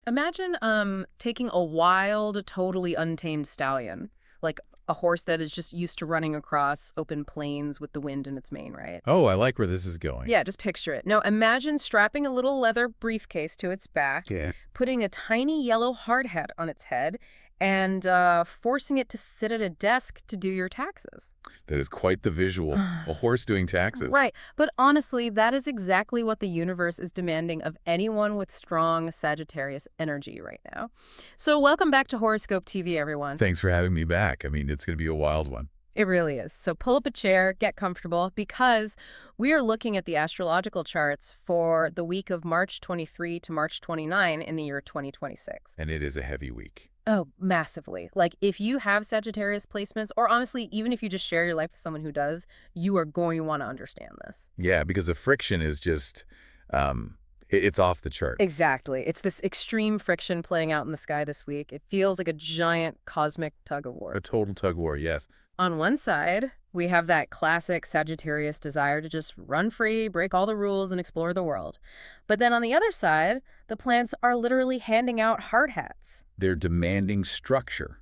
Imagine taking a wild, totally untamed stallion, like a horse that is just used to running across open plains with the wind in its mane, right? Oh, I like where this is going. Yeah, just picture it. Now imagine strapping a little leather briefcase to its back, Yeah. putting a tiny yellow hard hat on its head, and forcing it to sit at a desk to do your taxes. That is quite the visual. A horse doing taxes. Right. But honestly, that is exactly what the universe is demanding of anyone with strong Sagittarius energy right now. So welcome back to Horoscope TV, everyone. Thanks for having me back. I mean, it's going to be a wild one. It really is. So pull up a chair, get comfortable, because we are looking at the astrological charts for the week of March 23 to March 29 in the year 2026. And it is a heavy week. Oh, massively. Like, if you have Sagittarius placements, or honestly, even if you just share your life with someone who does, you are going to want to understand this. Yeah, because the friction is just, it's off the chart. Exactly. It's this extreme friction playing out in the sky this week. It feels like a giant cosmic tug of war. A total tug of war, yes. On one side, we have that classic Sagittarius desire to just run free, break all the rules, and explore the world. But then on the other side, the planets are literally handing out hard hats. They're demanding structure,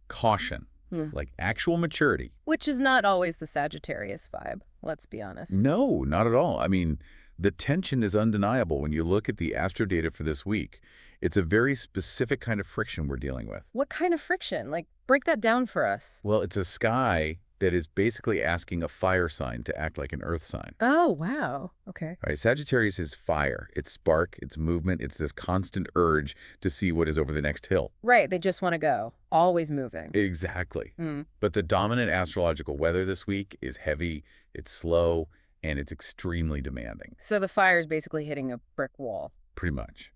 caution, like actual maturity. Which is not always the Sagittarius vibe, let's be honest. No, not at all. I mean, the tension is undeniable when you look at the astro data for this week. It's a very specific kind of friction we're dealing with. What kind of friction? Like, break that down for us. Well, it's a sky that is basically asking a fire sign to act like an earth sign. Oh, wow. Okay. All right, Sagittarius is fire. It's spark, it's movement, it's this constant urge to see what is over the next hill. Right, they just want to go. Always moving. Exactly. But the dominant astrological weather this week is heavy, it's slow, and it's extremely demanding. So the fire is basically hitting a brick wall. Pretty much.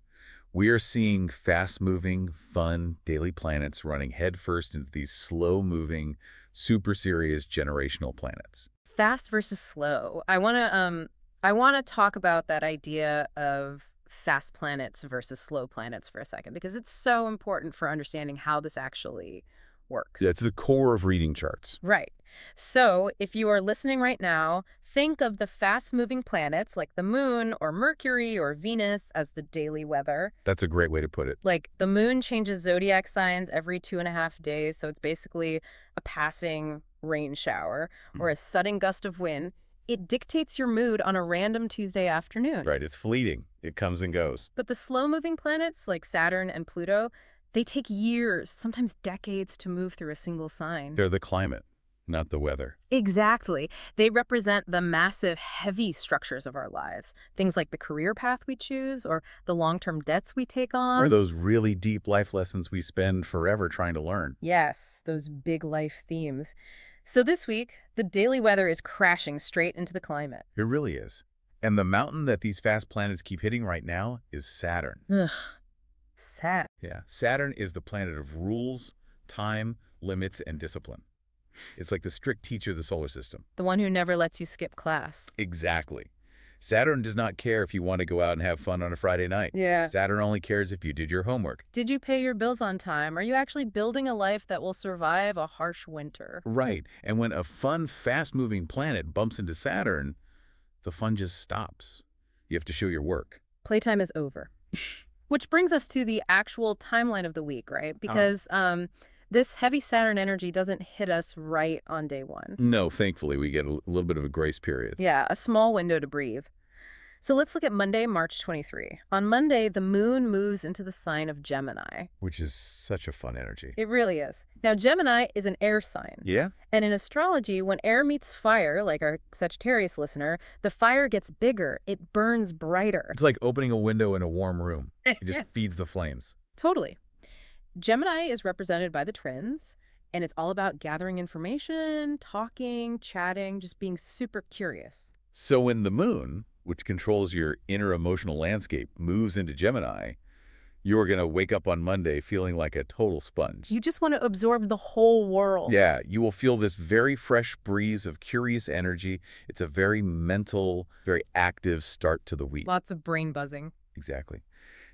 We are seeing fast-moving, fun, daily planets running headfirst into these slow-moving, super serious generational planets. Fast versus slow. I want to talk about that idea of fast planets versus slow planets for a second, because it's so important for understanding how this actually works. Yeah, it's the core of reading charts. Right. So if you are listening right now, think of the fast-moving planets like the moon or Mercury or Venus as the daily weather. That's a great way to put it. Like, the moon changes zodiac signs every 2.5 days, so it's basically a passing rain shower or a sudden gust of wind. It dictates your mood on a random Tuesday afternoon. Right, it's fleeting. It comes and goes. But the slow-moving planets like Saturn and Pluto, they take years, sometimes decades, to move through a single sign. They're the climate, not the weather. Exactly. They represent the massive, heavy structures of our lives. Things like the career path we choose or the long-term debts we take on. Or those really deep life lessons we spend forever trying to learn. Yes, those big life themes. So this week, the daily weather is crashing straight into the climate. It really is. And the mountain that these fast planets keep hitting right now is Saturn. Ugh. Sad. Yeah, Saturn is the planet of rules, time, limits, and discipline. It's like the strict teacher of the solar system. The one who never lets you skip class. Exactly. Saturn does not care if you want to go out and have fun on a Friday night. Yeah. Saturn only cares if you did your homework. Did you pay your bills on time? Are you actually building a life that will survive a harsh winter? Right. And when a fun, fast-moving planet bumps into Saturn, the fun just stops. You have to show your work. Playtime is over. Which brings us to the actual timeline of the week, right? Because this heavy Saturn energy doesn't hit us right on day one. No, thankfully, we get a little bit of a grace period. Yeah, a small window to breathe. So let's look at Monday, March 23. On Monday, the moon moves into the sign of Gemini. Which is such a fun energy. It really is. Now, Gemini is an air sign. Yeah? And in astrology, when air meets fire, like our Sagittarius listener, the fire gets bigger. It burns brighter. It's like opening a window in a warm room. It just feeds the flames. Totally. Gemini is represented by the twins, and it's all about gathering information, talking, chatting, just being super curious. So when the moon, which controls your inner emotional landscape, moves into Gemini, you're going to wake up on Monday feeling like a total sponge. You just want to absorb the whole world. Yeah, you will feel this very fresh breeze of curious energy. It's a very mental, very active start to the week. Lots of brain buzzing. Exactly.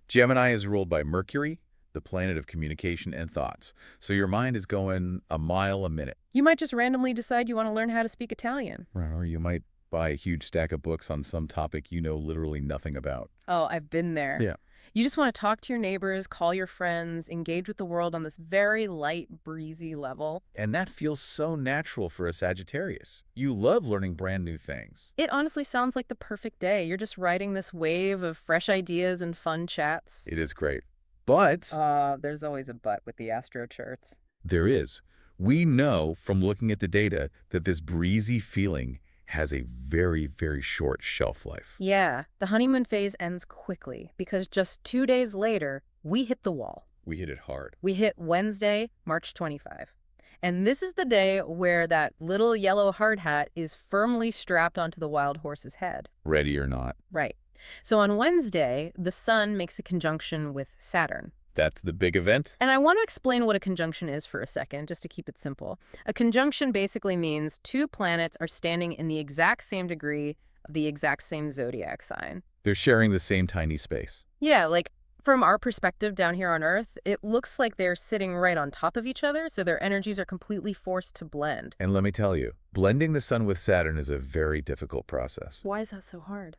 Gemini is ruled by Mercury, the planet of communication and thoughts. So your mind is going a mile a minute. You might just randomly decide you want to learn how to speak Italian. Or you might buy a huge stack of books on some topic you know literally nothing about. Oh, I've been there. Yeah. You just want to talk to your neighbors, call your friends, engage with the world on this very light, breezy level. And that feels so natural for a Sagittarius. You love learning brand new things. It honestly sounds like the perfect day. You're just riding this wave of fresh ideas and fun chats. It is great. But There's always a but with the astro charts. there is. We know from looking at the data that this breezy feeling has a very, very short shelf life. Yeah, the honeymoon phase ends quickly because just 2 days later, we hit the wall. We hit it hard. We hit Wednesday, March 25. And this is the day where that little yellow hard hat is firmly strapped onto the wild horse's head. Ready or not. Right. So on Wednesday, the sun makes a conjunction with Saturn. That's the big event? And I want to explain what a conjunction is for a second, just to keep it simple. A conjunction basically means two planets are standing in the exact same degree of the exact same zodiac sign. They're sharing the same tiny space. Yeah, like from our perspective down here on Earth, it looks like they're sitting right on top of each other, so their energies are completely forced to blend. And let me tell you, blending the sun with Saturn is a very difficult process. Why is that so hard?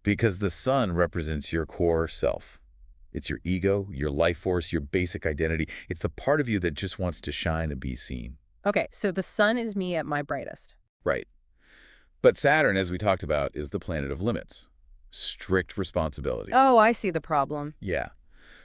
Because the sun represents your core self. It's your ego, your life force, your basic identity. It's the part of you that just wants to shine and be seen. Okay, so the sun is me at my brightest. Right. But Saturn, as we talked about, is the planet of limits. Strict responsibility. Oh, I see the problem. Yeah.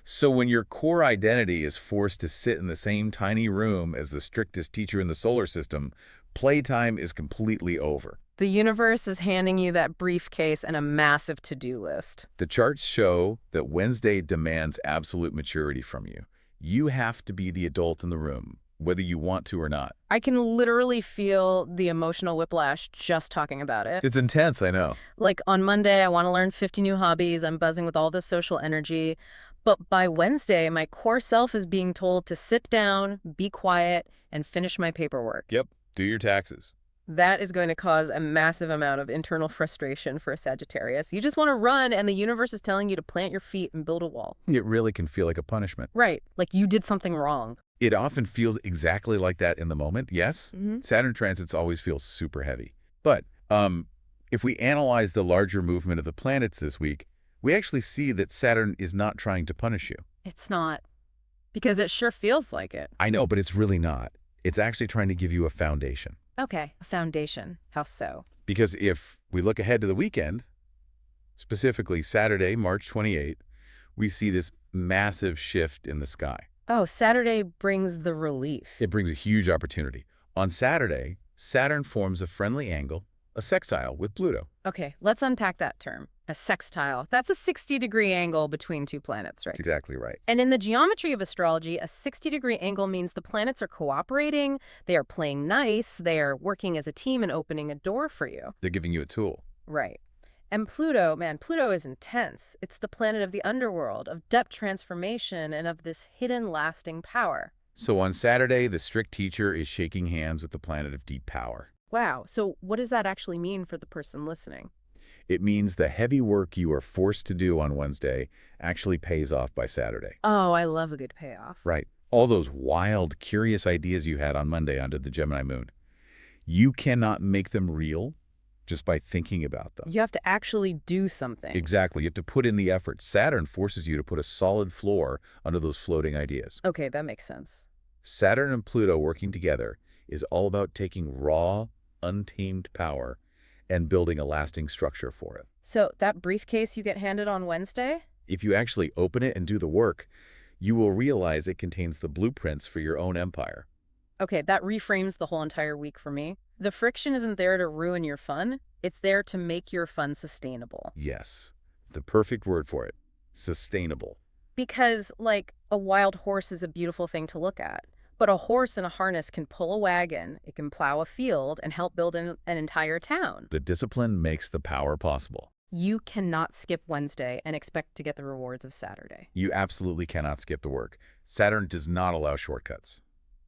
So when your core identity is forced to sit in the same tiny room as the strictest teacher in the solar system, playtime is completely over. The universe is handing you that briefcase and a massive to-do list. The charts show that Wednesday demands absolute maturity from you. You have to be the adult in the room, whether you want to or not. I can literally feel the emotional whiplash just talking about it. It's intense, I know. Like on Monday, I want to learn 50 new hobbies. I'm buzzing with all this social energy. But by Wednesday, my core self is being told to sit down, be quiet, and finish my paperwork. Yep, do your taxes. That is going to cause a massive amount of internal frustration for a Sagittarius. You just want to run, and the universe is telling you to plant your feet and build a wall. It really can feel like a punishment. Right, like you did something wrong. It often feels exactly like that in the moment, yes? Mm-hmm. Saturn transits always feel super heavy. But if we analyze the larger movement of the planets this week, we actually see that Saturn is not trying to punish you. It's not. Because it sure feels like it. I know, but it's really not. It's actually trying to give you a foundation. Okay, a foundation. How so? Because if we look ahead to the weekend, specifically Saturday, March 28, we see this massive shift in the sky. Oh, Saturday brings the relief. It brings a huge opportunity. On Saturday, Saturn forms a friendly angle, a sextile with Pluto. Okay, let's unpack that term. A sextile. That's a 60-degree angle between two planets, right? That's exactly right. And in the geometry of astrology, a 60-degree angle means the planets are cooperating, they are playing nice, they are working as a team and opening a door for you. They're giving you a tool. Right. And Pluto, man, Pluto is intense. It's the planet of the underworld, of depth transformation, and of this hidden lasting power. So on Saturday, the strict teacher is shaking hands with the planet of deep power. Wow, so what does that actually mean for the person listening? It means the heavy work you are forced to do on Wednesday actually pays off by Saturday. Oh, I love a good payoff. Right. All those wild, curious ideas you had on Monday under the Gemini moon, you cannot make them real just by thinking about them. You have to actually do something. Exactly. You have to put in the effort. Saturn forces you to put a solid floor under those floating ideas. Okay, that makes sense. Saturn and Pluto working together is all about taking raw, untamed power and building a lasting structure for it. So that briefcase you get handed on Wednesday? If you actually open it and do the work, you will realize it contains the blueprints for your own empire. Okay, that reframes the whole entire week for me. The friction isn't there to ruin your fun. It's there to make your fun sustainable. Yes, it's the perfect word for it. Sustainable. Because, like, a wild horse is a beautiful thing to look at. But a horse in a harness can pull a wagon, it can plow a field, and help build an entire town. The discipline makes the power possible. You cannot skip Wednesday and expect to get the rewards of Saturday. You absolutely cannot skip the work. Saturn does not allow shortcuts.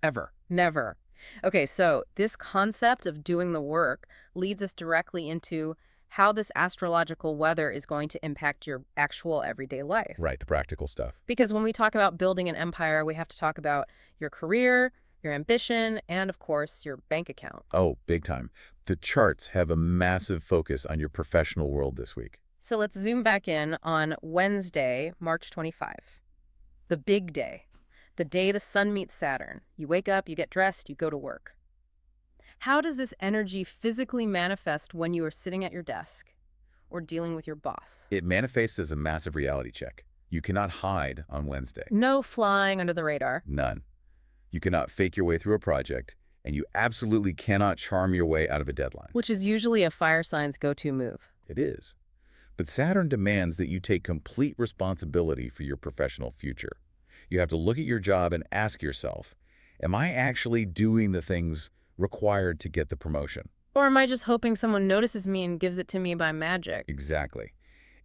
Ever. Never. Okay, so this concept of doing the work leads us directly into how this astrological weather is going to impact your actual everyday life. Right, the practical stuff. Because when we talk about building an empire, we have to talk about your career, your ambition, and of course, your bank account. Oh, big time. The charts have a massive focus on your professional world this week. So let's zoom back in on Wednesday, March 25. The big day. The day the sun meets Saturn. You wake up, you get dressed, you go to work. How does this energy physically manifest when you are sitting at your desk or dealing with your boss? It manifests as a massive reality check. You cannot hide on Wednesday. No flying under the radar. None. You cannot fake your way through a project, and you absolutely cannot charm your way out of a deadline. Which is usually a fire sign's go-to move. It is. But Saturn demands that you take complete responsibility for your professional future. You have to look at your job and ask yourself, am I actually doing the things required to get the promotion? Or am I just hoping someone notices me and gives it to me by magic? Exactly.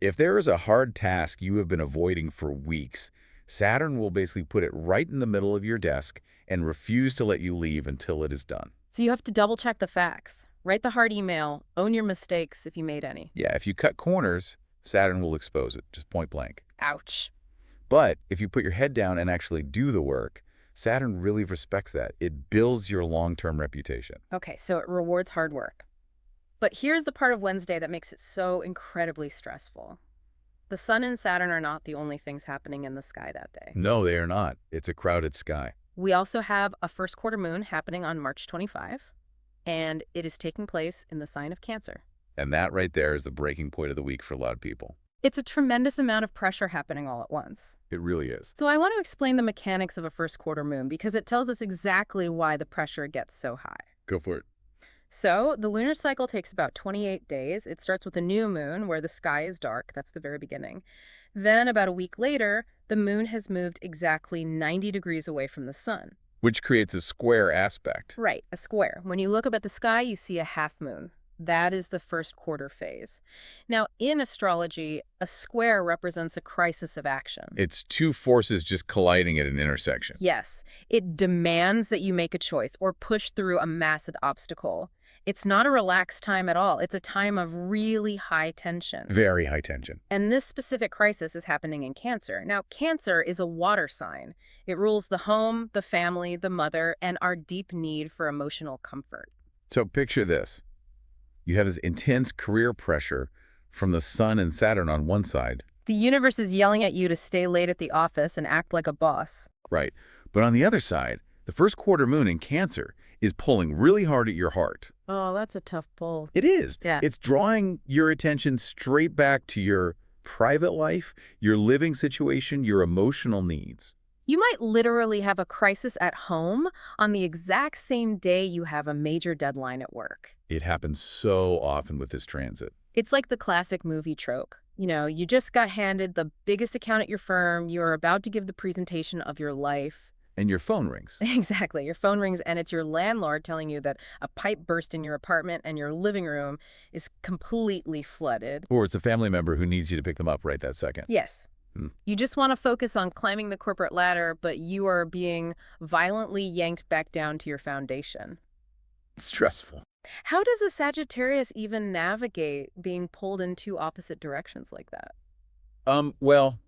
If there is a hard task you have been avoiding for weeks, Saturn will basically put it right in the middle of your desk and refuse to let you leave until it is done. So you have to double-check the facts. Write the hard email. Own your mistakes if you made any. Yeah, if you cut corners, Saturn will expose it, just point blank. Ouch. But if you put your head down and actually do the work, Saturn really respects that. It builds your long-term reputation. Okay, so it rewards hard work. But here's the part of Wednesday that makes it so incredibly stressful. The sun and Saturn are not the only things happening in the sky that day. No, they are not. It's a crowded sky. We also have a first quarter moon happening on March 25, and it is taking place in the sign of Cancer. And that right there is the breaking point of the week for a lot of people. It's a tremendous amount of pressure happening all at once. It really is. So I want to explain the mechanics of a first quarter moon because it tells us exactly why the pressure gets so high. Go for it. So the lunar cycle takes about 28 days. It starts with a new moon where the sky is dark. That's the very beginning. Then about a week later, the moon has moved exactly 90 degrees away from the sun. Which creates a square aspect. Right, a square. When you look up at the sky, you see a half moon. That is the first quarter phase. Now, in astrology, a square represents a crisis of action. It's two forces just colliding at an intersection. Yes, it demands that you make a choice or push through a massive obstacle. It's not a relaxed time at all. It's a time of really high tension. Very high tension. And this specific crisis is happening in Cancer. Now, Cancer is a water sign. It rules the home, the family, the mother, and our deep need for emotional comfort. So picture this. You have this intense career pressure from the sun and Saturn on one side. The universe is yelling at you to stay late at the office and act like a boss. Right. But on the other side, the first quarter moon in Cancer is pulling really hard at your heart. Oh, that's a tough pull. It is. Yeah. It's drawing your attention straight back to your private life, your living situation, your emotional needs. You might literally have a crisis at home on the exact same day you have a major deadline at work. It happens so often with this transit. It's like the classic movie trope. You know, you just got handed the biggest account at your firm, you're about to give the presentation of your life. And your phone rings. Exactly. Your phone rings and it's your landlord telling you that a pipe burst in your apartment and your living room is completely flooded. Or it's a family member who needs you to pick them up right that second. Yes. You just want to focus on climbing the corporate ladder, but you are being violently yanked back down to your foundation. It's stressful. How does a Sagittarius even navigate being pulled in two opposite directions like that? Well,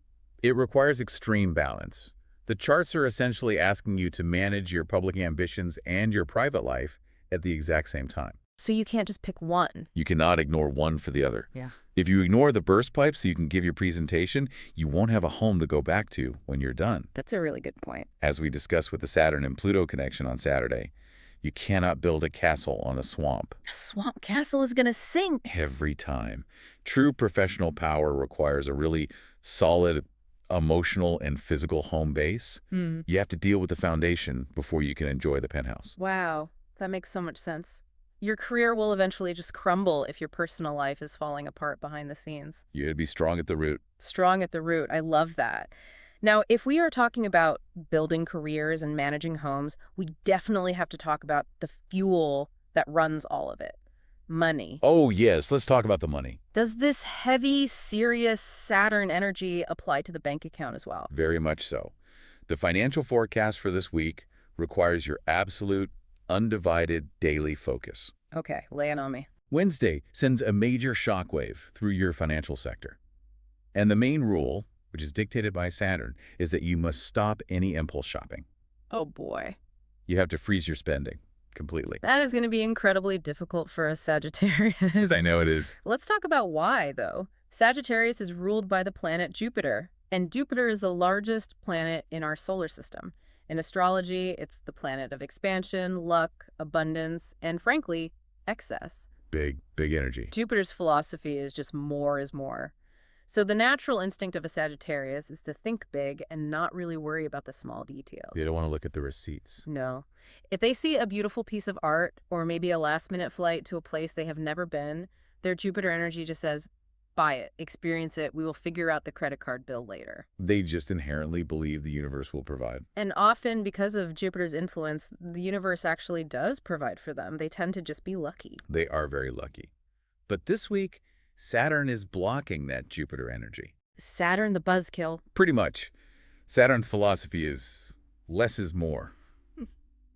it requires extreme balance. The charts are essentially asking you to manage your public ambitions and your private life at the exact same time. So you can't just pick one. You cannot ignore one for the other. Yeah. If you ignore the burst pipe so you can give your presentation, you won't have a home to go back to when you're done. That's a really good point. As we discussed with the Saturn and Pluto connection on Saturday, you cannot build a castle on a swamp. A swamp castle is going to sink. Every time. True professional power requires a really solid emotional and physical home base. You have to deal with the foundation before you can enjoy the penthouse. Wow, that makes so much sense. Your career will eventually just crumble if your personal life is falling apart behind the scenes. You gotta be strong at the root. Strong at the root. I love that. Now, if we are talking about building careers and managing homes, we definitely have to talk about the fuel that runs all of it. Money. Oh, yes. Let's talk about the money. Does this heavy, serious Saturn energy apply to the bank account as well? Very much so. The financial forecast for this week requires your absolute, undivided daily focus. Okay, lay it on me. Wednesday sends a major shockwave through your financial sector. And the main rule, which is dictated by Saturn, is that you must stop any impulse shopping. Oh boy. You have to freeze your spending completely. That is going to be incredibly difficult for a Sagittarius. I know it is. Let's talk about why, though. Sagittarius is ruled by the planet Jupiter, and Jupiter is the largest planet in our solar system. In astrology, it's the planet of expansion, luck, abundance, and frankly, excess. Big, big energy. Jupiter's philosophy is just more is more. So the natural instinct of a Sagittarius is to think big and not really worry about the small details. They don't want to look at the receipts. No. If they see a beautiful piece of art or maybe a last-minute flight to a place they have never been, their Jupiter energy just says, buy it, experience it, we will figure out the credit card bill later. They just inherently believe the universe will provide. And often, because of Jupiter's influence, the universe actually does provide for them. They tend to just be lucky. They are very lucky. But this week, Saturn is blocking that Jupiter energy. Saturn the buzzkill. Pretty much. Saturn's philosophy is less is more.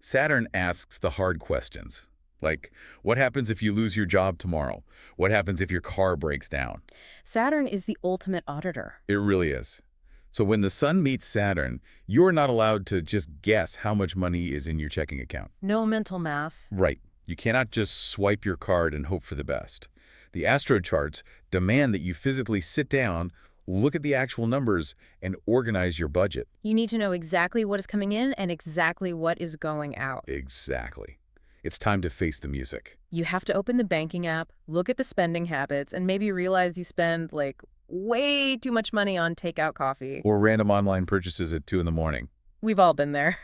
Saturn asks the hard questions. Like, what happens if you lose your job tomorrow? What happens if your car breaks down? Saturn is the ultimate auditor. It really is. So when the sun meets Saturn, you're not allowed to just guess how much money is in your checking account. No mental math. Right. You cannot just swipe your card and hope for the best. The astro charts demand that you physically sit down, look at the actual numbers, and organize your budget. You need to know exactly what is coming in and exactly what is going out. Exactly. It's time to face the music. You have to open the banking app, look at the spending habits, and maybe realize you spend, like, way too much money on takeout coffee. Or random online purchases at 2 in the morning. We've all been there.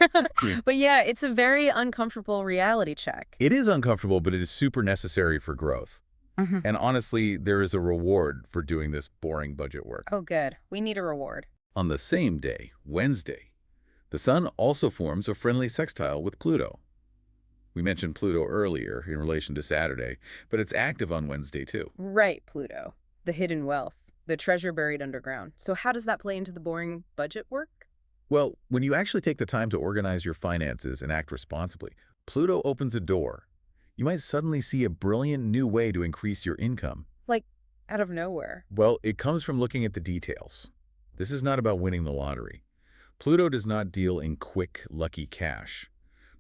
Yeah. But yeah, it's a very uncomfortable reality check. It is uncomfortable, but it is super necessary for growth. And honestly, there is a reward for doing this boring budget work. Oh, good. We need a reward. On the same day, Wednesday, the sun also forms a friendly sextile with Pluto. We mentioned Pluto earlier in relation to Saturday, but it's active on Wednesday too. Right, Pluto. The hidden wealth. The treasure buried underground. So how does that play into the boring budget work? Well, when you actually take the time to organize your finances and act responsibly, Pluto opens a door. You might suddenly see a brilliant new way to increase your income. Like, out of nowhere. Well, it comes from looking at the details. This is not about winning the lottery. Pluto does not deal in quick, lucky cash.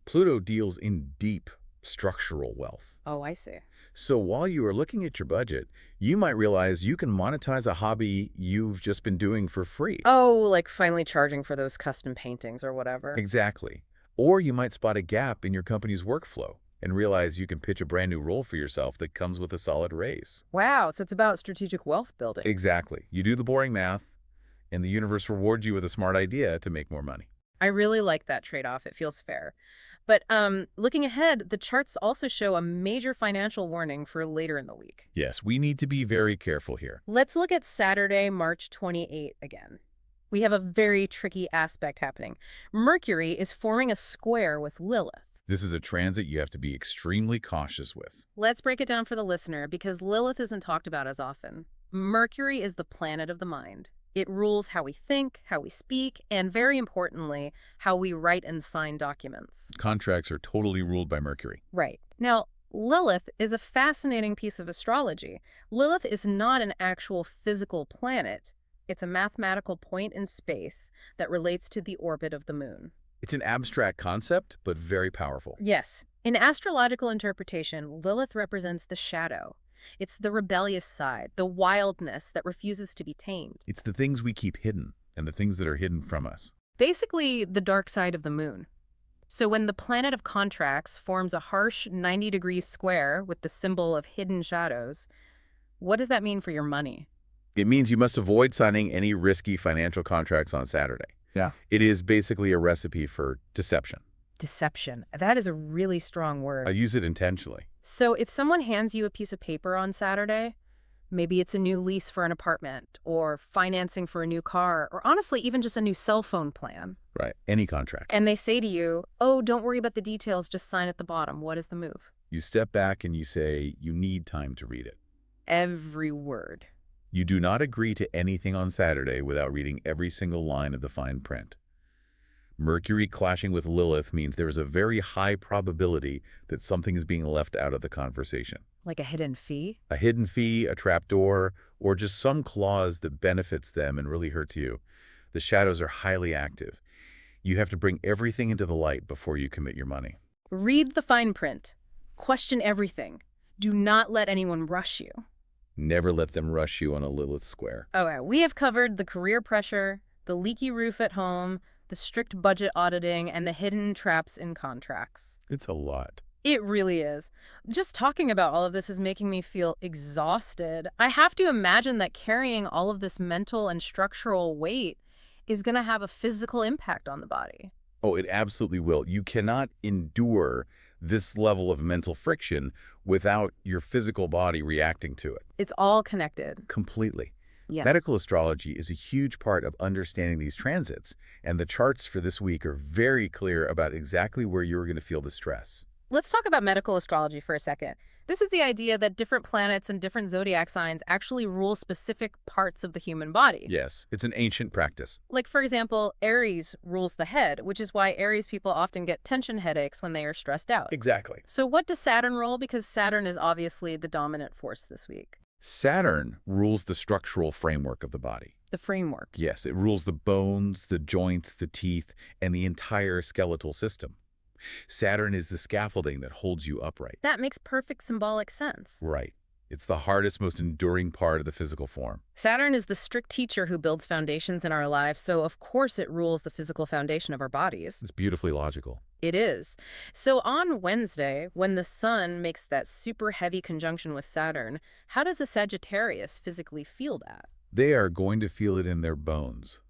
Pluto deals in deep, structural wealth. Oh, I see. So while you are looking at your budget, you might realize you can monetize a hobby you've just been doing for free. Oh, like finally charging for those custom paintings or whatever. Exactly. Or you might spot a gap in your company's workflow and realize you can pitch a brand new role for yourself that comes with a solid raise. Wow, so it's about strategic wealth building. Exactly. You do the boring math, and the universe rewards you with a smart idea to make more money. I really like that trade-off. It feels fair. But looking ahead, the charts also show a major financial warning for later in the week. Yes, we need to be very careful here. Let's look at Saturday, March 28 again. We have a very tricky aspect happening. Mercury is forming a square with Lilith. This is a transit you have to be extremely cautious with. Let's break it down for the listener because Lilith isn't talked about as often. Mercury is the planet of the mind. It rules how we think, how we speak, and very importantly, how we write and sign documents. Contracts are totally ruled by Mercury. Right. Now, Lilith is a fascinating piece of astrology. Lilith is not an actual physical planet. It's a mathematical point in space that relates to the orbit of the moon. It's an abstract concept, but very powerful. Yes. In astrological interpretation, Lilith represents the shadow. It's the rebellious side, the wildness that refuses to be tamed. It's the things we keep hidden and the things that are hidden from us. Basically, the dark side of the moon. So when the planet of contracts forms a harsh 90-degree square with the symbol of hidden shadows, what does that mean for your money? It means you must avoid signing any risky financial contracts on Saturday. Yeah. It is basically a recipe for deception. Deception. That is a really strong I word. use it intentionally. So if someone hands you a piece of paper on Saturday, maybe it's a new lease for an apartment or financing for a new car or honestly even just a new cell phone plan. Right. Any contract. And they say to you, oh, don't worry about the details, just sign at the bottom. What is the move? You step back and you say, you need time to read it. Every word. You do not agree to anything on Saturday without reading every single line of the fine print. Mercury clashing with Lilith means there is a very high probability that something is being left out of the conversation. Like a hidden fee? A hidden fee, a trapdoor, or just some clause that benefits them and really hurts you. The shadows are highly active. You have to bring everything into the light before you commit your money. Read the fine print. Question everything. Do not let anyone rush you. Never let them rush you on a Lilith square. Okay, we have covered the career pressure, the leaky roof at home, the strict budget auditing, and the hidden traps in contracts. It's a lot. It really is. Just talking about all of this is making me feel exhausted. I have to imagine that carrying all of this mental and structural weight is going to have a physical impact on the body. Oh, it absolutely will. You cannot endure this level of mental friction without your physical body reacting to it. It's all connected. Completely. Yeah. Medical astrology is a huge part of understanding these transits, and the charts for this week are very clear about exactly where you're going to feel the stress. Let's talk about medical astrology for a second. This is the idea that different planets and different zodiac signs actually rule specific parts of the human body. Yes, it's an ancient practice. Like, for example, Aries rules the head, which is why Aries people often get tension headaches when they are stressed out. Exactly. So what does Saturn rule? Because Saturn is obviously the dominant force this week. Saturn rules the structural framework of the body. The framework. Yes, it rules the bones, the joints, the teeth, and the entire skeletal system. Saturn is the scaffolding that holds you upright. That makes perfect symbolic sense. Right. It's the hardest, most enduring part of the physical form. Saturn is the strict teacher who builds foundations in our lives, so of course it rules the physical foundation of our bodies. It's beautifully logical. It is. So on Wednesday, when the sun makes that super heavy conjunction with Saturn, how does a Sagittarius physically feel that? They are going to feel it in their bones,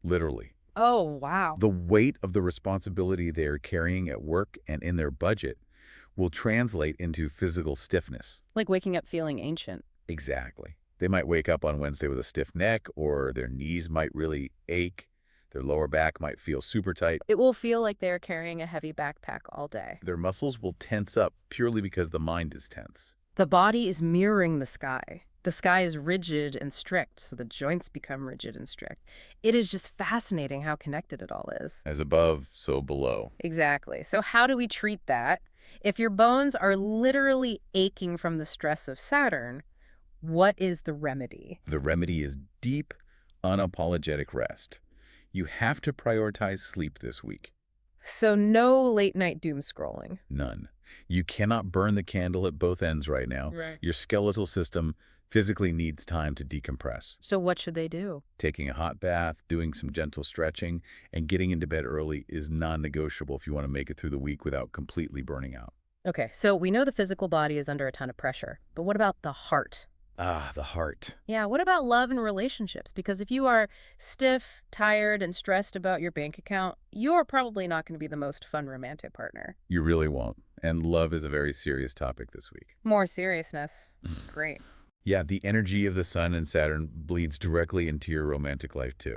literally. Oh, wow. The weight of the responsibility they are carrying at work and in their budget will translate into physical stiffness. Like waking up feeling ancient. Exactly. They might wake up on Wednesday with a stiff neck, or their knees might really ache. Their lower back might feel super tight. It will feel like they're carrying a heavy backpack all day. Their muscles will tense up purely because the mind is tense. The body is mirroring the sky. The sky is rigid and strict, so the joints become rigid and strict. It is just fascinating how connected it all is. As above, so below. Exactly. So how do we treat that? If your bones are literally aching from the stress of Saturn, what is the remedy? The remedy is deep, unapologetic rest. You have to prioritize sleep this week. So no late night doom scrolling. None. You cannot burn the candle at both ends right now. Right. Your skeletal system physically needs time to decompress. So what should they do? Taking a hot bath, doing some gentle stretching, and getting into bed early is non-negotiable if you want to make it through the week without completely burning out. Okay, so we know the physical body is under a ton of pressure, but what about the heart? Ah, the heart. Yeah, what about love and relationships? Because if you are stiff, tired, and stressed about your bank account, you're probably not going to be the most fun romantic partner. You really won't. And love is a very serious topic this week. More seriousness. Great. Yeah, the energy of the sun and Saturn bleeds directly into your romantic life, too.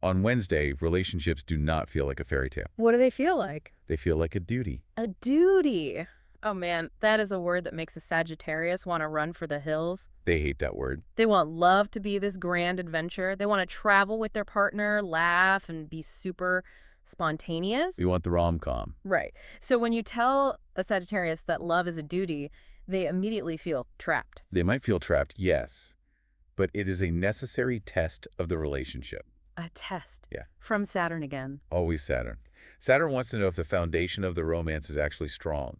On Wednesday, relationships do not feel like a fairy tale. What do they feel like? They feel like a duty. A duty. Oh man, that is a word that makes a Sagittarius want to run for the hills. They hate that word. They want love to be this grand adventure. They want to travel with their partner, laugh, and be super spontaneous. We want the rom-com. Right. So when you tell a Sagittarius that love is a duty, they immediately feel trapped. They might feel trapped, yes, but it is a necessary test of the relationship. A test. Yeah. From Saturn again. Always Saturn. Saturn wants to know if the foundation of the romance is actually strong.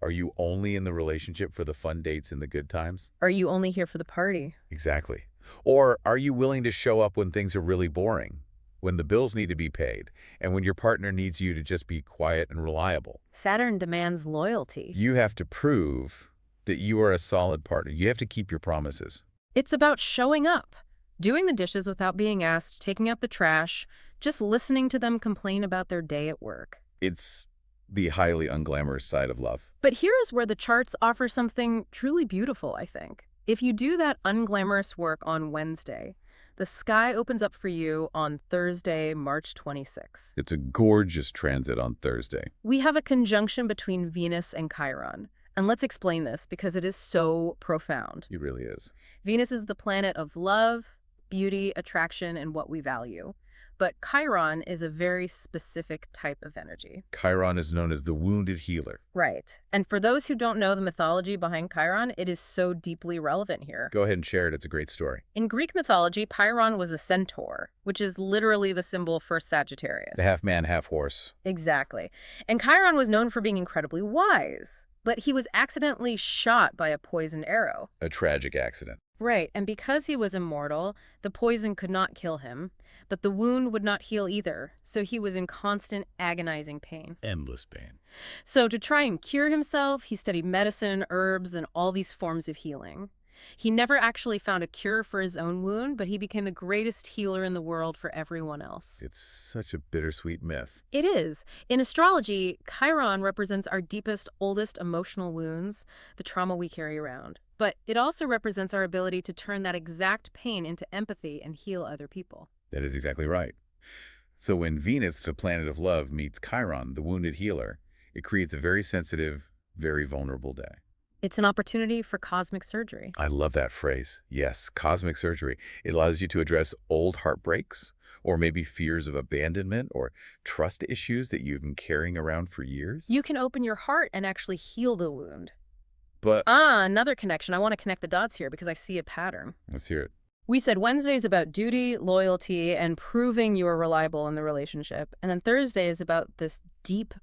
Are you only in the relationship for the fun dates and the good times? Are you only here for the party? Exactly. Or are you willing to show up when things are really boring, when the bills need to be paid, and when your partner needs you to just be quiet and reliable? Saturn demands loyalty. You have to prove that you are a solid partner. You have to keep your promises. It's about showing up, doing the dishes without being asked, taking out the trash, just listening to them complain about their day at work. It's the highly unglamorous side of love. But here is where the charts offer something truly beautiful, I think. If you do that unglamorous work on Wednesday, the sky opens up for you on Thursday, March 26. It's a gorgeous transit on Thursday. We have a conjunction between Venus and Chiron. And let's explain this because it is so profound. It really is. Venus is the planet of love, beauty, attraction, and what we value. But Chiron is a very specific type of energy. Chiron is known as the wounded healer. Right. And for those who don't know the mythology behind Chiron, it is so deeply relevant here. Go ahead and share it. It's a great story. In Greek mythology, Chiron was a centaur, which is literally the symbol for Sagittarius. The half-man, half-horse. Exactly. And Chiron was known for being incredibly wise, but he was accidentally shot by a poisoned arrow. A tragic accident. Right, and because he was immortal, the poison could not kill him, but the wound would not heal either, so he was in constant agonizing pain. Endless pain. So to try and cure himself, he studied medicine, herbs, and all these forms of healing. He never actually found a cure for his own wound, but he became the greatest healer in the world for everyone else. It's such a bittersweet myth. It is. In astrology, Chiron represents our deepest, oldest emotional wounds, the trauma we carry around. But it also represents our ability to turn that exact pain into empathy and heal other people. That is exactly right. So when Venus, the planet of love, meets Chiron, the wounded healer, it creates a very sensitive, very vulnerable day. It's an opportunity for cosmic surgery. I love that phrase. Yes, cosmic surgery. It allows you to address old heartbreaks, or maybe fears of abandonment or trust issues that you've been carrying around for years. You can open your heart and actually heal the wound. But Another connection. I want to connect the dots here because I see a pattern. let's hear it. We said Wednesday is about duty, loyalty, and proving you are reliable in the relationship. And then Thursday is about this deep,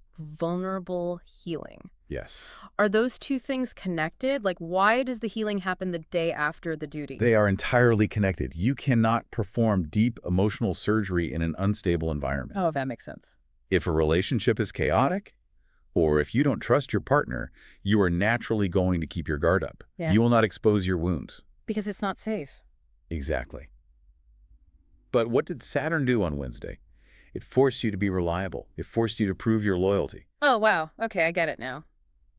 vulnerable healing. Yes. Are those two things connected? Like, why does the healing happen the day after the duty? They are entirely connected. You cannot perform deep emotional surgery in an unstable environment. Oh, that makes sense. If a relationship is chaotic, or if you don't trust your partner, you are naturally going to keep your guard up. Yeah. You will not expose your wounds. Because it's not safe. Exactly. But what did Saturn do on Wednesday? It forced you to be reliable. It forced you to prove your loyalty. Oh, wow. Okay, I get it now.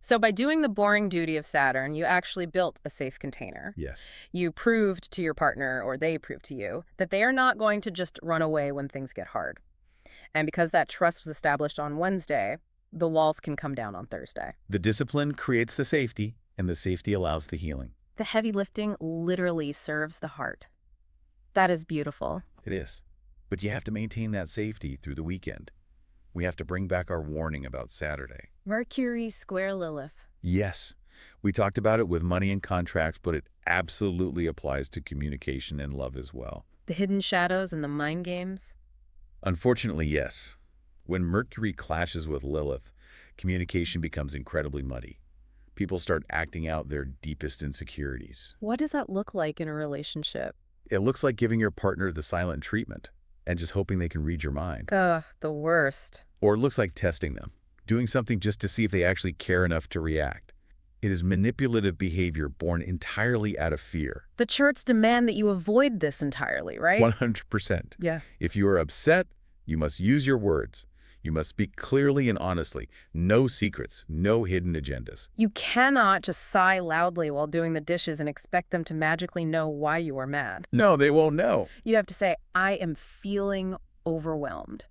So by doing the boring duty of Saturn, you actually built a safe container. Yes. You proved to your partner, or they proved to you, that they are not going to just run away when things get hard. And because that trust was established on Wednesday, the walls can come down on Thursday. The discipline creates the safety, and the safety allows the healing. The heavy lifting literally serves the heart. That is beautiful. It is. But you have to maintain that safety through the weekend. We have to bring back our warning about Saturday. Mercury square Lilith. Yes, we talked about it with money and contracts, but it absolutely applies to communication and love as well. The hidden shadows and the mind games. Unfortunately, yes. When Mercury clashes with Lilith, communication becomes incredibly muddy. People start acting out their deepest insecurities. What does that look like in a relationship? It looks like giving your partner the silent treatment and just hoping they can read your mind. Ugh, the worst. Or it looks like testing them, doing something just to see if they actually care enough to react. It is manipulative behavior born entirely out of fear. The charts demand that you avoid this entirely, right? 100%. Yeah. If you are upset, you must use your words. You must speak clearly and honestly. No secrets, no hidden agendas. You cannot just sigh loudly while doing the dishes and expect them to magically know why you are mad. No, they won't know. You have to say, I am feeling overwhelmed.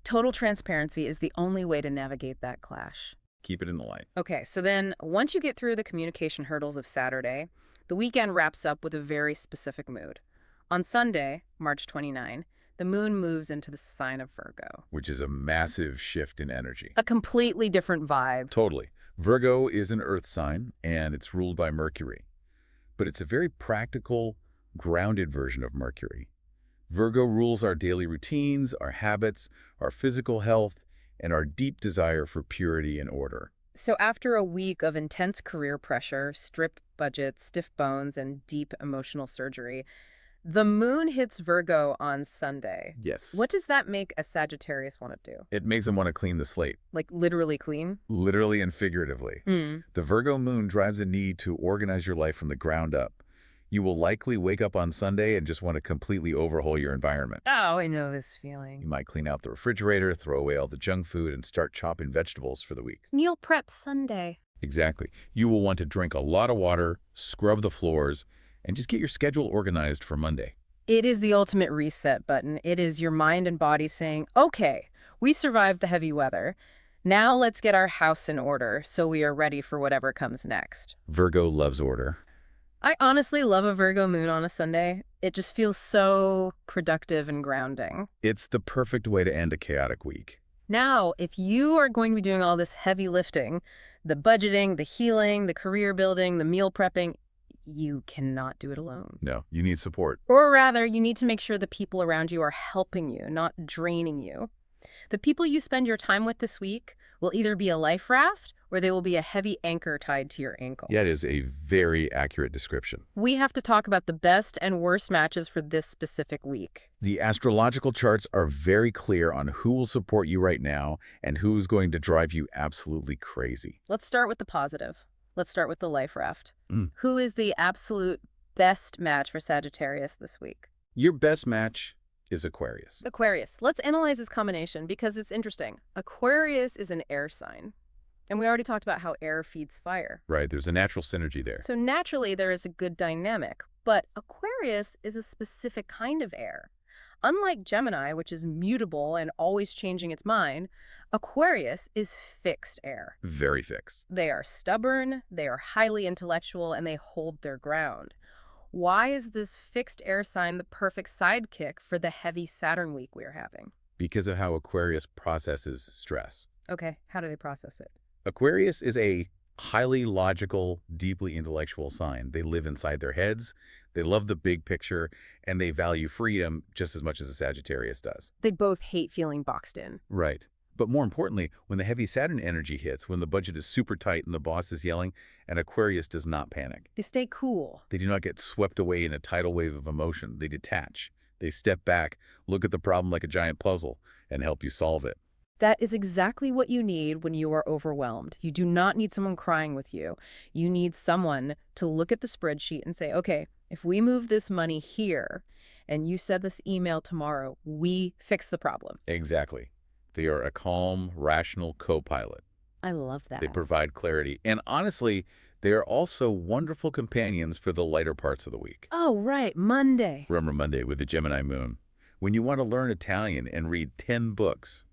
Total transparency is the only way to navigate that clash. Keep it in the light. Okay, so then once you get through the communication hurdles of Saturday, the weekend wraps up with a very specific mood. On Sunday, March 29, the moon moves into the sign of Virgo. Which is a massive shift in energy. A completely different vibe. Totally. Virgo is an earth sign, and it's ruled by Mercury. But it's a very practical, grounded version of Mercury. Virgo rules our daily routines, our habits, our physical health, and our deep desire for purity and order. So after a week of intense career pressure, strict budgets, stiff bones, and deep emotional surgery, the moon hits Virgo on Sunday. Yes. What does that make a Sagittarius want to do? It makes them want to clean the slate, Like literally clean? literally and figuratively. Hmm. The Virgo moon drives a need to organize your life from the ground up. You will likely wake up on Sunday and just want to completely overhaul your environment. Oh, I know this You feeling. might clean out the refrigerator, throw away all the junk food, and start chopping vegetables for the week. Meal prep Sunday. Exactly. You will want to drink a lot of water, scrub the floors, and just get your schedule organized for Monday. It is the ultimate reset button. It is your mind and body saying, okay, we survived the heavy weather. Now let's get our house in order so we are ready for whatever comes next. Virgo loves order. I honestly love a Virgo moon on a Sunday. It just feels so productive and grounding. It's the perfect way to end a chaotic week. Now, if you are going to be doing all this heavy lifting, the budgeting, the healing, the career building, the meal prepping, you cannot do it alone. No, you need support. Or rather, you need to make sure the people around you are helping you, not draining you. The people you spend your time with this week will either be a life raft or they will be a heavy anchor tied to your ankle. That is a very accurate description. We have to talk about the best and worst matches for this specific week. The astrological charts are very clear on who will support you right now and who is going to drive you absolutely crazy. Let's start with the positive. Let's start with the life raft. Mm. Who is the absolute best match for Sagittarius this week? Your best match is Aquarius. Aquarius. Let's analyze this combination because it's interesting. Aquarius is an air sign. And we already talked about how air feeds fire. Right, there's a natural synergy there. So naturally, there is a good dynamic. But Aquarius is a specific kind of air. Unlike Gemini, which is mutable and always changing its mind, Aquarius is fixed air. Very fixed. They are stubborn, they are highly intellectual, and they hold their ground. Why is this fixed air sign the perfect sidekick for the heavy Saturn week we're having? Because of how Aquarius processes stress. Okay, how do they process it? Aquarius is a highly logical, deeply intellectual sign. They live inside their heads, they love the big picture, and they value freedom just as much as a Sagittarius does. They both hate feeling boxed in. Right. But more importantly, when the heavy Saturn energy hits, when the budget is super tight and the boss is yelling, an Aquarius does not panic. They stay cool. They do not get swept away in a tidal wave of emotion. They detach. They step back, look at the problem like a giant puzzle, and help you solve it. That is exactly what you need when you are overwhelmed. You do not need someone crying with you. You need someone to look at the spreadsheet and say, okay, if we move this money here and you send this email tomorrow, we fix the problem. Exactly. They are a calm, rational co-pilot. I love that. They provide clarity. And honestly, they are also wonderful companions for the lighter parts of the week. Oh, right, Monday. Remember Monday with the Gemini moon. When you want to learn Italian and read 10 books,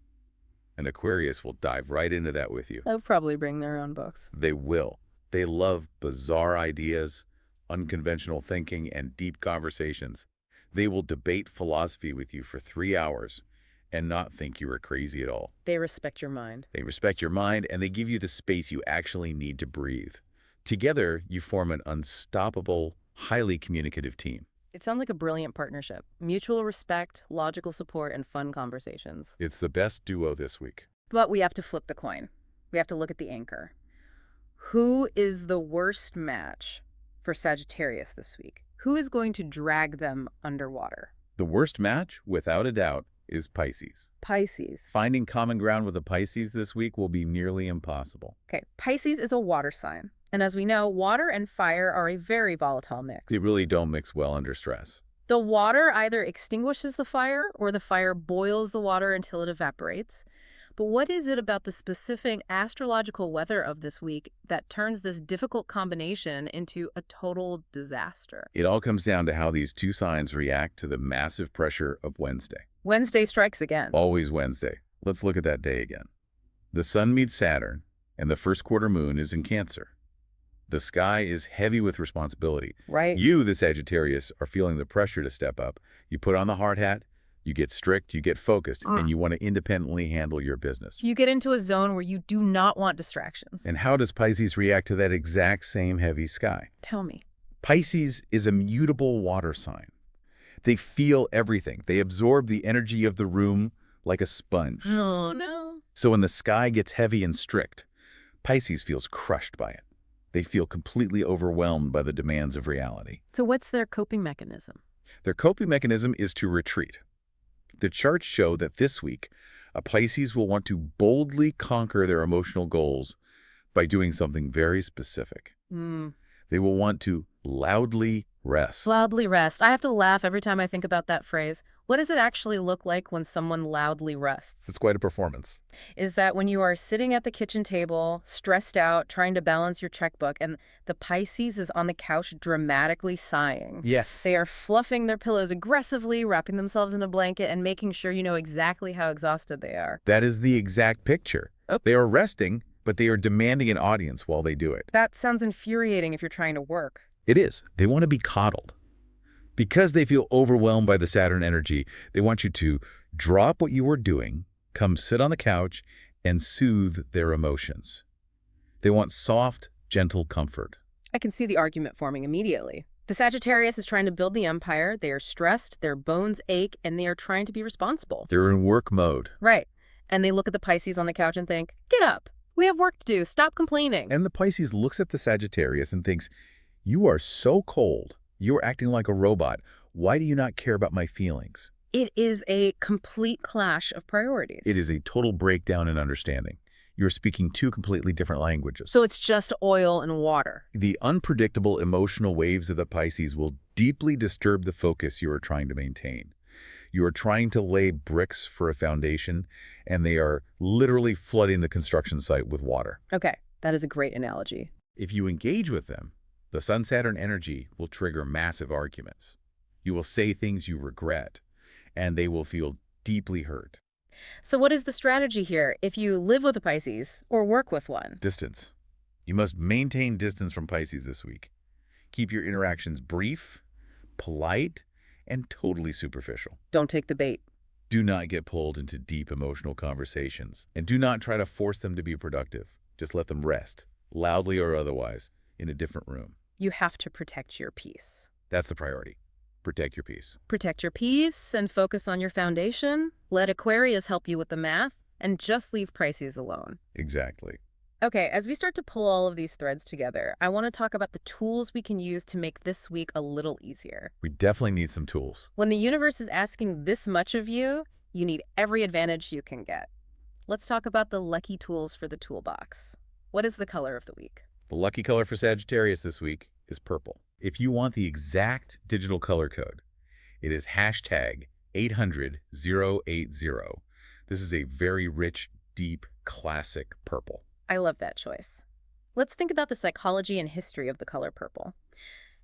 an Aquarius will dive right into that with you. They'll probably bring their own books. They will. They love bizarre ideas, unconventional thinking, and deep conversations. They will debate philosophy with you for 3 hours and not think you are crazy at all. They respect your mind. They respect your mind, and they give you the space you actually need to breathe. Together, you form an unstoppable, highly communicative team. It sounds like a brilliant partnership. Mutual respect, logical support, and fun conversations. It's the best duo this week. But we have to flip the coin. We have to look at the anchor. Who is the worst match for Sagittarius this week? Who is going to drag them underwater? The worst match, without a doubt, is Pisces. Pisces. Finding common ground with a Pisces this week will be nearly impossible. Okay, Pisces is a water sign. And as we know, water and fire are a very volatile mix. They really don't mix well under stress. The water either extinguishes the fire or the fire boils the water until it evaporates. But what is it about the specific astrological weather of this week that turns this difficult combination into a total disaster? It all comes down to how these two signs react to the massive pressure of Wednesday. Wednesday strikes again. Always Wednesday. Let's look at that day again. The sun meets Saturn, and the first quarter moon is in Cancer. The sky is heavy with responsibility. Right. You, the Sagittarius, are feeling the pressure to step up. You put on the hard hat, you get strict, you get focused, and you want to independently handle your business. You get into a zone where you do not want distractions. And how does Pisces react to that exact same heavy sky? Tell me. Pisces is a mutable water sign. They feel everything. They absorb the energy of the room like a sponge. Oh, no. So when the sky gets heavy and strict, Pisces feels crushed by it. They feel completely overwhelmed by the demands of reality. So what's their coping mechanism? Their coping mechanism is to retreat. The charts show that this week, a Pisces will want to boldly conquer their emotional goals by doing something very specific. They will want to loudly rest. Loudly rest. I have to laugh every time I think about that phrase. What does it actually look like when someone loudly rests? It's quite a performance. Is that when you are sitting at the kitchen table, stressed out, trying to balance your checkbook, and the Pisces is on the couch dramatically sighing. Yes. They are fluffing their pillows aggressively, wrapping themselves in a blanket, and making sure you know exactly how exhausted they are. That is the exact picture. Oh. They are resting, but they are demanding an audience while they do it. That sounds infuriating if you're trying to work. It is. They want to be coddled. Because they feel overwhelmed by the Saturn energy, they want you to drop what you are doing, come sit on the couch, and soothe their emotions. They want soft, gentle comfort. I can see the argument forming immediately. The Sagittarius is trying to build the empire. They are stressed, their bones ache, and they are trying to be responsible. They're in work mode. Right. And they look at the Pisces on the couch and think, get up. We have work to do. Stop complaining. And the Pisces looks at the Sagittarius and thinks, you are so cold. You're acting like a robot. Why do you not care about my feelings? It is a complete clash of priorities. It is a total breakdown in understanding. You're speaking two completely different languages. So it's just oil and water. The unpredictable emotional waves of the Pisces will deeply disturb the focus you are trying to maintain. You are trying to lay bricks for a foundation, and they are literally flooding the construction site with water. Okay, that is a great analogy. If you engage with them, the Sun-Saturn energy will trigger massive arguments. You will say things you regret, and they will feel deeply hurt. So what is the strategy here if you live with a Pisces or work with one? Distance. You must maintain distance from Pisces this week. Keep your interactions brief, polite, and totally superficial. Don't take the bait. Do not get pulled into deep emotional conversations, and do not try to force them to be productive. Just let them rest, loudly or otherwise, in a different room. You have to protect your peace. That's the priority. Protect your peace. Protect your peace and focus on your foundation. Let Aquarius help you with the math, and just leave Pisces alone. Exactly. Okay, as we start to pull all of these threads together, I want to talk about the tools we can use to make this week a little easier. We definitely need some tools. When the universe is asking this much of you, you need every advantage you can get. Let's talk about the lucky tools for the toolbox. What is the color of the week? The lucky color for Sagittarius this week is purple. If you want the exact digital color code, it is hashtag 800-080. This is a very rich, deep, classic purple. I love that choice. Let's think about the psychology and history of the color purple.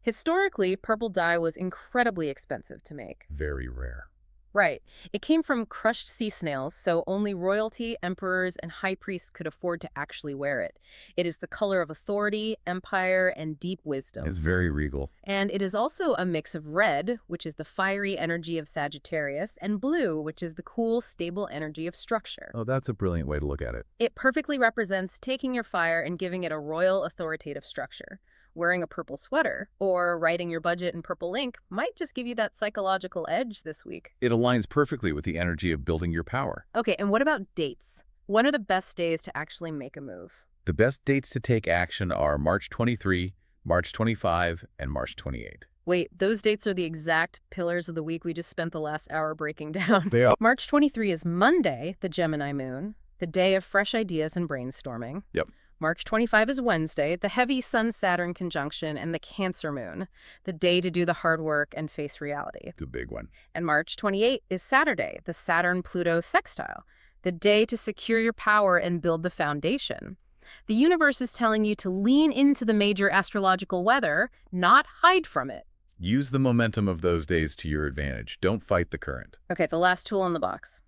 Historically, purple dye was incredibly expensive to make. Very rare. Right. It came from crushed sea snails, so only royalty, emperors, and high priests could afford to actually wear it. It is the color of authority, empire, and deep wisdom. It's very regal. And it is also a mix of red, which is the fiery energy of Sagittarius, and blue, which is the cool, stable energy of structure. Oh, that's a brilliant way to look at it. It perfectly represents taking your fire and giving it a royal, authoritative structure. Wearing a purple sweater or writing your budget in purple ink might just give you that psychological edge this week. It aligns perfectly with the energy of building your power. Okay, and what about dates? When are the best days to actually make a move? The best dates to take action are March 23, March 25, and March 28. Wait, those dates are the exact pillars of the week we just spent the last hour breaking down. They are. March 23 is Monday, the Gemini moon, the day of fresh ideas and brainstorming. Yep. March 25 is Wednesday, the heavy Sun-Saturn conjunction and the Cancer moon, the day to do the hard work and face reality. The big one. And March 28 is Saturday, the Saturn-Pluto sextile, the day to secure your power and build the foundation. The universe is telling you to lean into the major astrological weather, not hide from it. Use the momentum of those days to your advantage. Don't fight the current. Okay, the last tool in the box.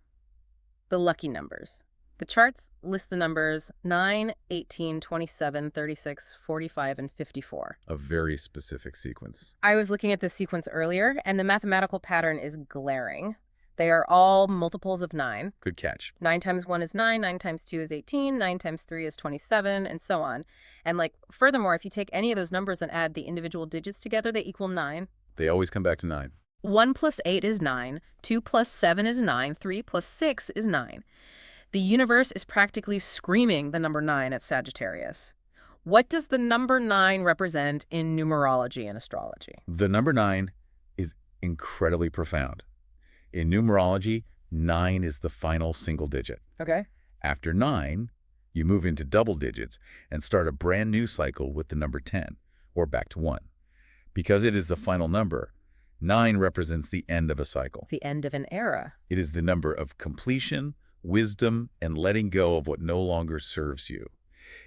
The lucky numbers. The charts list the numbers 9, 18, 27, 36, 45, and 54. A very specific sequence. I was looking at this sequence earlier, and the mathematical pattern is glaring. They are all multiples of 9. Good catch. 9 times 1 is 9, 9 times 2 is 18, 9 times 3 is 27, and so on. And furthermore, if you take any of those numbers and add the individual digits together, they equal 9. They always come back to 9. 1 plus 8 is 9, 2 plus 7 is 9, 3 plus 6 is 9. The universe is practically screaming the number 9 at Sagittarius. What does the number 9 represent in numerology and astrology? The number 9 is incredibly profound. In numerology, 9 is the final single digit. Okay. After 9, you move into double digits and start a brand new cycle with the number 10, or back to 1. Because it is the final number, 9 represents the end of a cycle. The end of an era. It is the number of completion, wisdom, and letting go of what no longer serves you.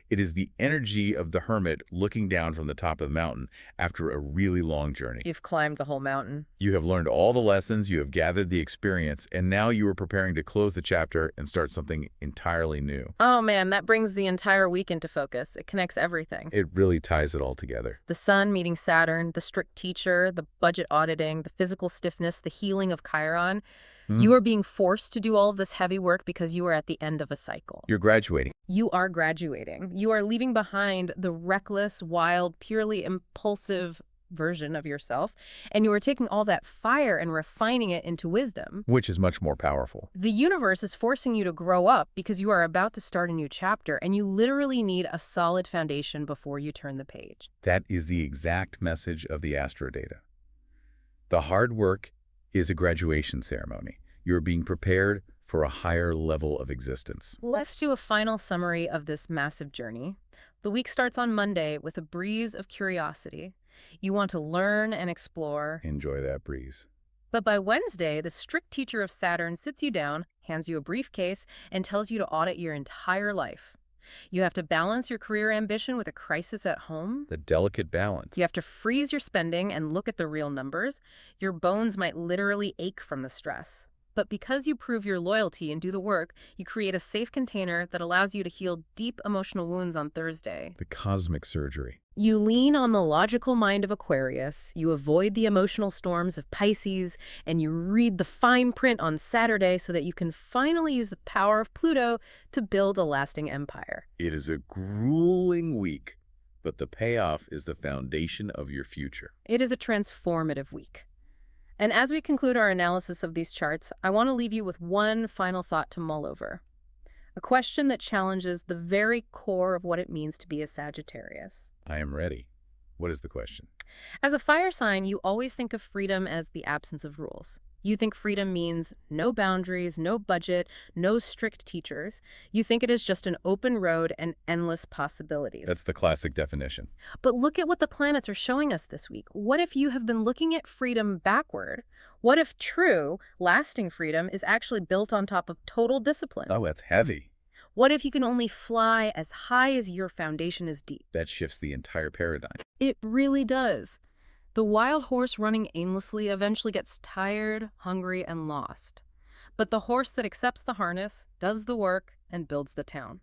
It is the energy of the hermit looking down from the top of the mountain after a really long journey. You've climbed the whole mountain. You have learned all the lessons, you have gathered the experience, and now you are preparing to close the chapter and start something entirely new. Oh man, that brings the entire week into focus. It connects everything. It really ties it all together. The sun meeting Saturn, the strict teacher, the budget auditing, the physical stiffness, the healing of Chiron. You are being forced to do all of this heavy work because you are at the end of a cycle. You're graduating. You are graduating. You are leaving behind the reckless, wild, purely impulsive version of yourself, and you are taking all that fire and refining it into wisdom. Which is much more powerful. The universe is forcing you to grow up because you are about to start a new chapter, and you literally need a solid foundation before you turn the page. That is the exact message of the astro data. The hard work is a graduation ceremony. You're being prepared for a higher level of existence. Let's do a final summary of this massive journey. The week starts on Monday with a breeze of curiosity. You want to learn and explore. Enjoy that breeze. But by Wednesday, the strict teacher of Saturn sits you down, hands you a briefcase, and tells you to audit your entire life. You have to balance your career ambition with a crisis at home. The delicate balance. You have to freeze your spending and look at the real numbers. Your bones might literally ache from the stress. But because you prove your loyalty and do the work, you create a safe container that allows you to heal deep emotional wounds on Thursday. The cosmic surgery. You lean on the logical mind of Aquarius, you avoid the emotional storms of Pisces, and you read the fine print on Saturday so that you can finally use the power of Pluto to build a lasting empire. It is a grueling week, but the payoff is the foundation of your future. It is a transformative week. And as we conclude our analysis of these charts, I want to leave you with one final thought to mull over. A question that challenges the very core of what it means to be a Sagittarius. I am ready. What is the question? As a fire sign, you always think of freedom as the absence of rules. You think freedom means no boundaries, no budget, no strict teachers. You think it is just an open road and endless possibilities. That's the classic definition. But look at what the planets are showing us this week. What if you have been looking at freedom backward? What if true, lasting freedom is actually built on top of total discipline? Oh, that's heavy. What if you can only fly as high as your foundation is deep? That shifts the entire paradigm. It really does. The wild horse running aimlessly eventually gets tired, hungry, and lost. But the horse that accepts the harness, does the work, and builds the town.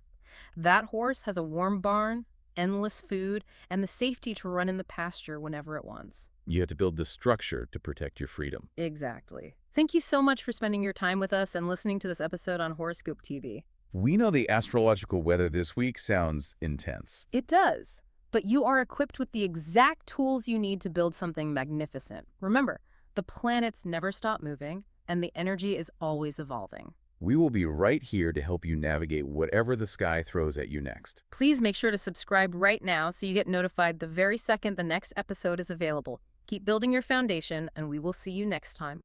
That horse has a warm barn, endless food, and the safety to run in the pasture whenever it wants. You have to build the structure to protect your freedom. Exactly. Thank you so much for spending your time with us and listening to this episode on Horoscope TV. We know the astrological weather this week sounds intense. It does. But you are equipped with the exact tools you need to build something magnificent. Remember, the planets never stop moving, and the energy is always evolving. We will be right here to help you navigate whatever the sky throws at you next. Please make sure to subscribe right now so you get notified the very second the next episode is available. Keep building your foundation, and we will see you next time.